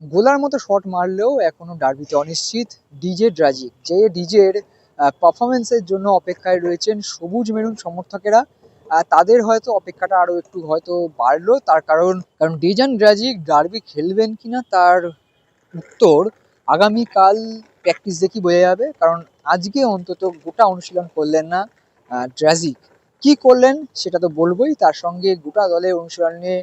গোলার মতো শট মারলেও এখনো ডার্বিতে অনিশ্চিত ডিজে ড্রাজিক, যে ডিজের পারফরমেন্সের জন্য অপেক্ষায় রয়েছেন সবুজ মেরুন সমর্থকেরা। তাদের হয়তো অপেক্ষাটা আরো একটু হয়তো বাড়লো, তার কারণ কারণ ডিজান ড্রাজিক ডার্বি খেলবেন কিনা তার উত্তর আগামীকাল প্র্যাকটিস দেখি বোঝা যাবে। কারণ আজকে অন্তত গোটা অনুশীলন করলেন না ড্রাজিক। কি করলেন সেটা তো বলবোই, তার সঙ্গে গোটা দলের অনুশীলন নিয়ে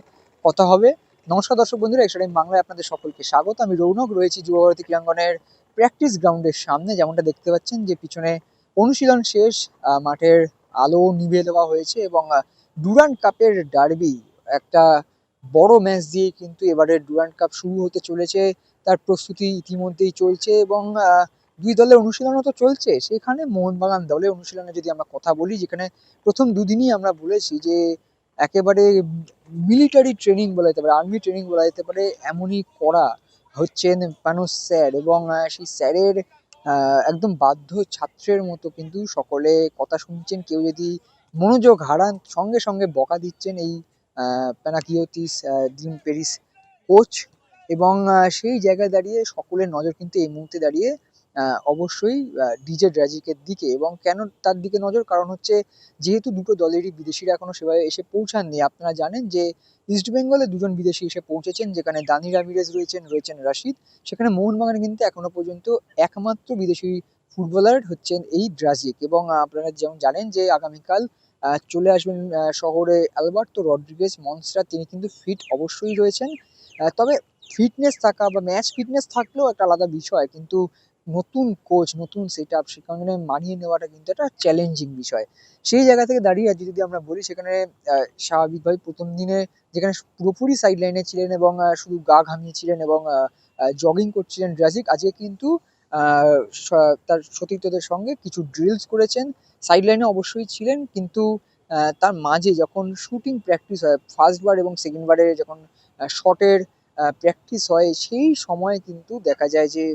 কথা হবে। নমস্কার দর্শক বন্ধুরা, এক্সট্রা টাইম বাংলায় আপনাদের সকলকে স্বাগত। আমি রৌনক রয়েছি যুবভারতী ক্রীড়াঙ্গনের প্র্যাকটিস গ্রাউন্ডের সামনে। যেমনটা দেখতে পাচ্ছেন যে পিছনে অনুশীলন শেষ, মাঠের আলো নিভে দেওয়া হয়েছে এবং ডুরান্ড কাপের ডার্বি, একটা বড় ম্যাচ দিয়ে কিন্তু এবারে ডুরান্ড কাপ শুরু হতে চলেছে। তার প্রস্তুতি ইতিমধ্যেই চলছে এবং দুই দলের অনুশীলনও তো চলছে। সেখানে মোহনবাগান দলের অনুশীলনে যদি আমরা কথা বলি, যেখানে প্রথম দুদিনই আমরা বলেছি যে একেবারে মিলিটারি ট্রেনিং বলা যেতে পারে, আর্মি ট্রেনিং বলা যেতে পারে, এমনই করা হচ্ছেন পানুস স্যার। এবং সেই স্যারের একদম বাধ্য ছাত্রের মতো কিন্তু সকলে কথা শুনছেন। কেউ যদি মনোযোগ হারান সঙ্গে সঙ্গে বকা দিচ্ছেন এই প্যানাকিওতিস ডিম পেরিস কোচ। এবং সেই জায়গায় দাঁড়িয়ে সকলের নজর কিন্তু এই মুহূর্তে দাঁড়িয়ে অবশ্যই ডিজে ড্রাজিকের দিকে। এবং কেন তার দিকে নজর, কারণ হচ্ছে যেহেতু দুটো দলেরই বিদেশিরা এখনো সেভাবে এসে পৌঁছাননি। আপনারা জানেন যে ইস্ট বেঙ্গলে দুজন বিদেশি এসে পৌঁছেছেন, যেখানে দানি রামিরেজ রয়েছেন রাশিদ। সেখানে মোহনবাগানে কিন্তু এখনো পর্যন্ত একমাত্র বিদেশি ফুটবলার হচ্ছেন এই ড্রাজিক। এবং আপনারা যেমন জানেন যে আগামীকাল চলে আসবেন শহরে অ্যালবার্তো রড্রিগেজ মনস্টার, তিনি কিন্তু ফিট অবশ্যই রয়েছেন। তবে ফিটনেস থাকা বা ম্যাচ ফিটনেস থাকলেও একটা আলাদা বিষয়, কিন্তু নতুন কোচ নতুন সেট আপ, সেখানে মানিয়ে নেওয়াটা কিন্তু একটা চ্যালেঞ্জিং বিষয়। সেই জায়গা থেকে দাঁড়িয়ে আজ যদি আমরা বলি, সেখানে স্বাভাবিকভাবে প্রথম দিনে যেখানে পুরোপুরি সাইড লাইনে ছিলেন এবং শুধু গা ঘামিয়েছিলেন এবং জগিং করছিলেন ড্রাজিক, আজকে কিন্তু তার সতীর্থদের সঙ্গে কিছু ড্রিলস করেছেন। সাইড লাইনে অবশ্যই ছিলেন, কিন্তু তার মাঝে যখন শুটিং প্র্যাকটিস হয় ফার্স্ট বার এবং সেকেন্ড বারে, যখন শটের প্র্যাকটিস হয়, সেই সময় কিন্তু দেখা যায় যে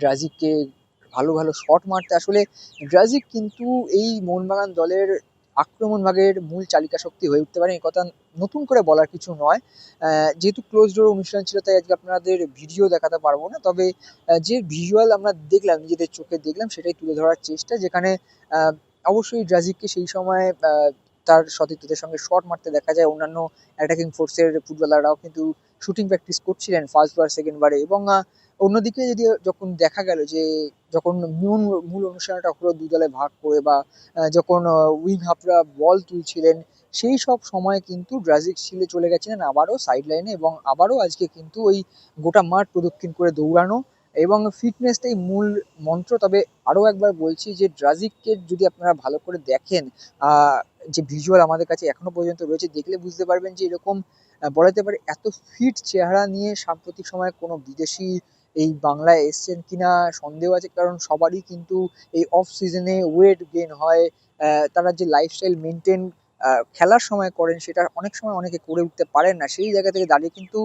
ড্রাজিককে ভালো ভালো শট মারতে। আসলে ড্রাজিক কিন্তু এই মোহনবাগান দলের আক্রমণ ভাগের মূল চালিকা শক্তি হয়ে উঠতে পারে, এই কথা নতুন করে বলার কিছু নয়। যেহেতু ক্লোজ ডোর অনুষ্ঠান ছিল তাই আজকে আপনাদের ভিডিও দেখাতে পারবো না, তবে যে ভিজুয়াল আমরা দেখলাম, নিজেদের চোখে দেখলাম, সেটাই তুলে ধরার চেষ্টা। যেখানে আহ, অবশ্যই ড্রাজিককে সেই সময় তার সতীর্থদের সঙ্গে শট মারতে দেখা যায়। অন্যান্য অ্যাটাকিং ফোর্সের ফুটবলাররাও কিন্তু শুটিং প্র্যাকটিস করছিলেন ফার্স্ট বার সেকেন্ড বারে। এবং অন্যদিকে যদি যখন দেখা গেল যে যখন মূল মূল অনুষ্ঠানটা হলো দুই দলে ভাগ করে, বা যখন উইং হাফরা বল তুলছিলেন, সেই সব সময় কিন্তু ড্রাজিক ছিলে চলে গেছিলেন আবারও সাইড লাইনে এবং আবারও আজকে কিন্তু ওই গোটা মাঠ প্রদক্ষিণ করে দৌড়ানো এবং ফিটনেসটাই মূল মন্ত্র। তবে আরও একবার বলছি যে ড্রাজিককে যদি আপনারা ভালো করে দেখেন, আহ, যে ভিজুয়াল আমাদের কাছে এখনো পর্যন্ত রয়েছে, দেখলে বুঝতে পারবেন যে এরকম বলা যেতে পারে এত ফিট চেহারা নিয়ে সাম্প্রতিক সময়ে কোনো বিদেশি এই বাংলায় এসছেন কিনা সন্দেহ আছে। কারণ সবারই কিন্তু এই অফ সিজনে ওয়েট গেইন হয়। তারা যে লাইফস্টাইল মেনটেন খেলার সময় করেন, সেটা অনেক সময় অনেকে করে উঠতে পারেন না। সেই জায়গা থেকে দাঁড়িয়ে কিন্তু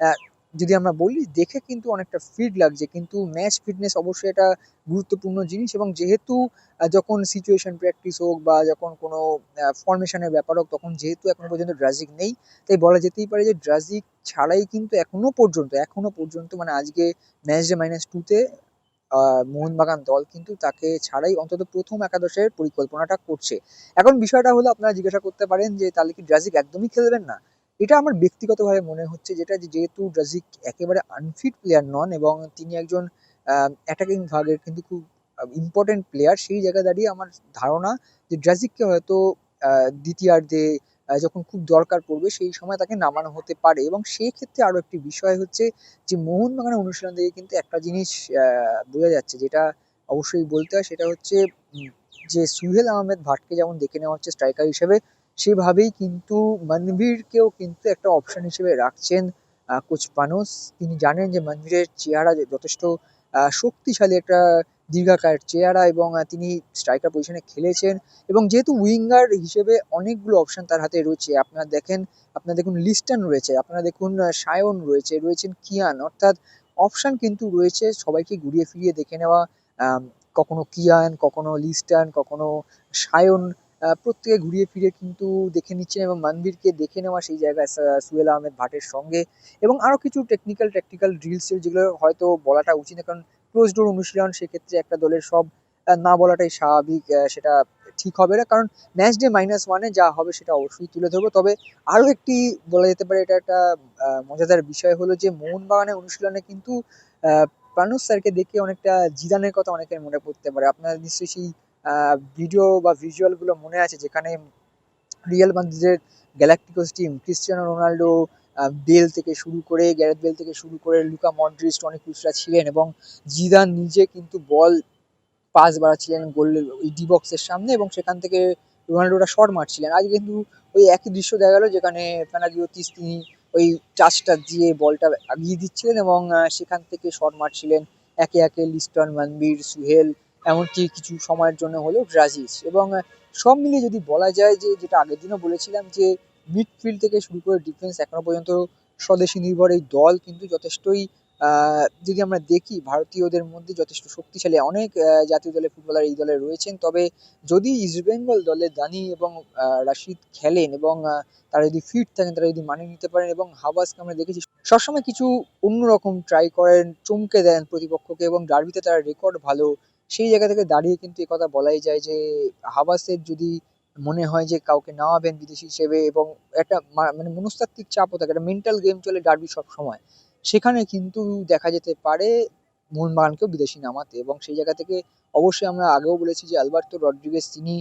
আহ, যদি আমরা বলি, দেখে কিন্তু অনেকটা ফিট লাগছে, কিন্তু ম্যাচ ফিটনেস অবশ্যই এটা গুরুত্বপূর্ণ জিনিস। এবং যেহেতু যখন সিচুয়েশন প্র্যাকটিস হোক বা যখন কোনো ফরমেশনের ব্যাপার হোক, তখন যেহেতু এখনো পর্যন্ত ড্রাজিক নেই, তাই বলা যেতেই পারে যে ড্রাজিক ছাড়াই কিন্তু এখনো পর্যন্ত মানে আজকে ম্যাচ ডে -2-তে মোহনবাগান দল কিন্তু তাকে ছাড়াই অন্তত প্রথম একাদশের পরিকল্পনাটা করছে। এখন বিষয়টা হলো, আপনারা জিজ্ঞাসা করতে পারেন যে তাহলে কি ড্রাজিক একদমই খেলবেন না? এটা আমার ব্যক্তিগতভাবে মনে হচ্ছে, যেটা যেহেতু ড্রাজিক একেবারে আনফিট প্লেয়ার নন এবং তিনি একজন অ্যাটাকিং ভাগের কিন্তু খুব ইম্পর্টেন্ট প্লেয়ার, সেই জায়গায় দাঁড়িয়ে আমার ধারণা যে ড্রাজিককে হয়তো দ্বিতীয়ার্ধে যখন খুব দরকার পড়বে সেই সময় তাকে নামানো হতে পারে। এবং সেই ক্ষেত্রে আরো একটি বিষয় হচ্ছে যে মোহনবাগানের অনুশীলন থেকে কিন্তু একটা জিনিস বোঝা যাচ্ছে, যেটা অবশ্যই বলতে হয়, সেটা হচ্ছে যে সুহেল আহমেদ ভাটকে যেমন দেখে নেওয়া হচ্ছে স্ট্রাইকার হিসেবে, সেভাবেই কিন্তু মনভীরকেও কিন্তু একটা অপশন হিসেবে রাখছেন কোচ পানোস। তিনি জানেন যে মনভীরের চেহারা যথেষ্ট শক্তিশালী একটা দীর্ঘাকার চেহারা, এবং তিনি স্ট্রাইকার পজিশনে খেলেছেন। এবং যেহেতু উইঙ্গার হিসেবে অনেকগুলো অপশন তার হাতে রয়েছে, আপনারা দেখুন লিস্টন রয়েছে, আপনারা দেখুন সায়ন রয়েছেন কিয়ান, অর্থাৎ অপশন কিন্তু রয়েছে সবাইকে ঘুরিয়ে ফিরিয়ে দেখে নেওয়া। কখনো কিয়ান, কখনো লিস্টন, কখনো সায়ন, প্রত্যেকে ঘুরিয়ে ফিরে কিন্তু দেখে নিচ্ছেন এবং মানবীরকে দেখে নেওয়া সেই জায়গায় সুহেল আহমেদ ভাটের সঙ্গে এবং আরও কিছু ট্যাকটিক্যাল ড্রিলসের যেগুলো হয়তো বলাটা উচিত না, কারণ ক্লোজ ডোর অনুশীলন, সেক্ষেত্রে একটা দলের সব না বলাটাই স্বাভাবিক, সেটা ঠিক হবে না, কারণ ম্যাচ ডে -1 যা হবে সেটা অবশ্যই তুলে ধরবো। তবে আরও একটি বলা যেতে পারে, এটা একটা মজাদার বিষয় হলো যে মোহনবাগানের অনুশীলনে কিন্তু প্রাণুস স্যারকে দেখে অনেকটা জিদানের কথা অনেকের মনে পড়তে পারে। আপনার নিশ্চয়ই সেই ভিডিও বা ভিজুয়াল গুলো মনে আছে যেখানে রিয়াল মাদ্রিদের Galacticos team Cristiano Ronaldo, Bale থেকে শুরু করে গ্যারেথ বেল থেকে শুরু করে লুকা মডরিচ, টনি ক্রুসরা ছিলেন এবং জিদান নিজে কিন্তু বল পাস বাড়াচ্ছিলেন গোলের ওই ডি বক্সের সামনে এবং সেখান থেকে রোনাল্ডোরা শট মারছিলেন। আজ কিন্তু ওই একই দৃশ্য দেখা গেল, যেখানে পেনাগিওতিস তিনি ওই টাচটা দিয়ে বলটা আগিয়ে দিচ্ছিলেন এবং সেখান থেকে শট মারছিলেন একে একে লিস্টন, মানবীর, সুহেল, এমনকি কিছু সময়ের জন্য হলেও ড্রাজিচ। এবং সব মিলিয়ে যদি বলা যায় যে, যেটা আগের দিনও বলেছিলাম, যে মিডফিল্ড থেকে শুরু করে ডিফেন্স এখনো পর্যন্ত স্বদেশী নির্ভর এই দল কিন্তু যথেষ্টই, যদি আমরা দেখি ভারতীয়দের মধ্যে যথেষ্ট শক্তিশালী অনেক জাতীয় দলের ফুটবলার এই দলে রয়েছেন। তবে যদি ইস্টবেঙ্গল দলে দানি এবং রাশিদ খেলেন এবং তারা যদি ফিট থাকেন, তারা যদি মানিয়ে নিতে পারেন, এবং হাবাসকে আমরা দেখেছি সবসময় কিছু অন্যরকম ট্রাই করেন, চমকে দেন প্রতিপক্ষকে এবং ডার্বিতে তার রেকর্ড ভালো। সেই জায়গা থেকে দাঁড়িয়ে কিন্তু একথা বলাই যায় যে হাবাসের যদি মনে হয় যে কাউকে নেওয়াবেন বিদেশি হিসেবে, এবং একটা মানে মনস্তাত্ত্বিক চাপও থাকে, একটা মেন্টাল গেম চলে ডার্বি সব সময়, সেখানে কিন্তু দেখা যেতে পারে মোহনবাগানকেও বিদেশি নামাতে। এবং সেই জায়গা থেকে অবশ্যই আমরা আগেও বলেছি যে আলবার্তো রড্রিগেজ তিনি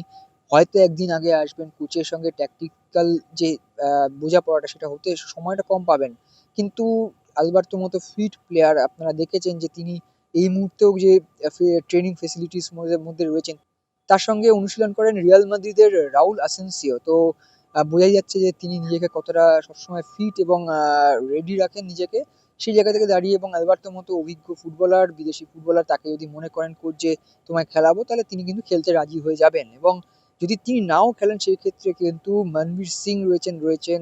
হয়তো একদিন আগে আসবেন, কোচের সঙ্গে ট্যাকটিক্যাল যে বোঝাপড়াটা সেটা হতে সময়টা কম পাবেন, কিন্তু আলবার্তোর মতো ফিট প্লেয়ার আপনারা দেখেছেন যে তিনি এই মুহূর্তেও যে ট্রেনিং ফেসিলিটিস মধ্যে রয়েছেন, তার সঙ্গে অনুশীলন করেন রিয়াল মাদ্রিদের রাউল আসেনসিও। তো বোঝাই যাচ্ছে যে তিনি নিজেকে কতটা সবসময় ফিট এবং রেডি রাখেন নিজেকে। সেই জায়গা থেকে দাঁড়িয়ে এবং আলবার্তোর মতো অভিজ্ঞ ফুটবলার, বিদেশি ফুটবলার, তাকে যদি মনে করেন কোচ যে তোমায় খেলাবো, তাহলে তিনি কিন্তু খেলতে রাজি হয়ে যাবেন। এবং যদি তিনি নাও খেলেন, সেই ক্ষেত্রে কিন্তু মনবীর সিং রয়েছেন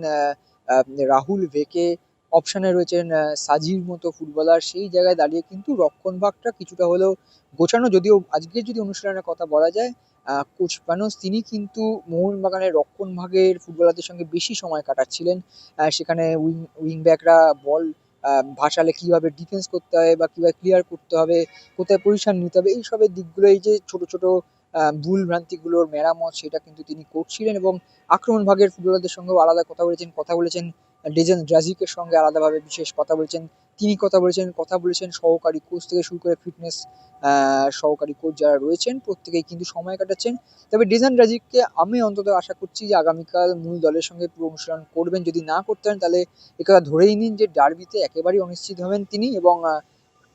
রাহুল ভেকে, অপশনে রয়েছেন সাজির মতো ফুটবলার। সেই জায়গায় দাঁড়িয়ে কিন্তু রক্ষণভাগটা কিছুটা হলেও গোছানো। যদিও আজকে যদি অনুশীলনের কথা বলা যায়, কোচ পানোস তিনি কিন্তু মোহনবাগানের রক্ষণভাগের ফুটবলারদের সঙ্গে বেশি সময় কাটাচ্ছিলেন। সেখানে উইং ব্যাকরা বল ভাসালে কিভাবে ডিফেন্স করতে হবে বা কিভাবে ক্লিয়ার করতে হবে, কোথায় পজিশন নিতে হবে, এইসবের দিকগুলো, এই যে ছোট ছোট ভুল ভ্রান্তিগুলোর মেরামত, সেটা কিন্তু তিনি করছিলেন। এবং আক্রমণ ভাগের ফুটবলারদের সঙ্গেও আলাদা কথা বলেছেন ডেজেন ড্রাজিকের সঙ্গে আলাদাভাবে বিশেষ কথা বলেছেন। তিনি কথা বলেছেন সহকারী কোচ থেকে শুরু করে ফিটনেস সহকারী কোচ যারা রয়েছেন প্রত্যেকেই কিন্তু সময় কাটাচ্ছেন। তবে ডেজান ড্রাজিককে আমি অন্তত আশা করছি যে আগামীকাল মূল দলের সঙ্গে পুরো অনুশীলন করবেন। যদি না করতে পারেন, তাহলে একথা ধরেই নিন যে ডার্বিতে একেবারেই অনিশ্চিত হবেন তিনি, এবং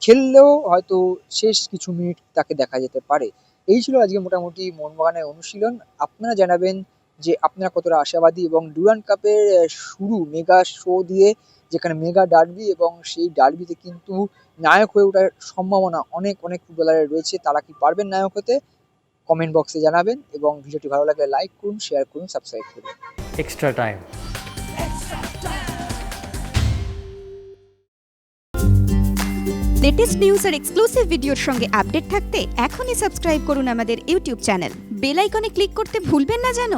খেললেও হয়তো শেষ কিছু মিনিট তাকে দেখা যেতে পারে। এই ছিল আজকে মোটামুটি মোহনবাগানের অনুশীলন। আপনারা জানাবেন যে আপনারা কতটা আশাবাদী, এবং ডুরান্ড কাপের শুরু মেগা শো দিয়ে, যেখানে মেগা ডার্বি, এবং সেই ডার্বিতে কিন্তু নায়ক হয়ে ওঠার সম্ভাবনা অনেক অনেক ফুটবলারের রয়েছে। তারা কি পারবেন নায়ক হতে? কমেন্ট বক্সে জানাবেন, এবং ভিডিওটি ভালো লাগলে লাইক করুন, শেয়ার করুন, সাবস্ক্রাইব করুন। Extra time. লেটেস্ট নিউজ আর এক্সক্লুসিভ ভিডিওর সঙ্গে আপডেট থাকতে এখনই সাবস্ক্রাইব করুন আমাদের ইউটিউব চ্যানেল। বেল আইকনে ক্লিক করতে ভুলবেন না যেন।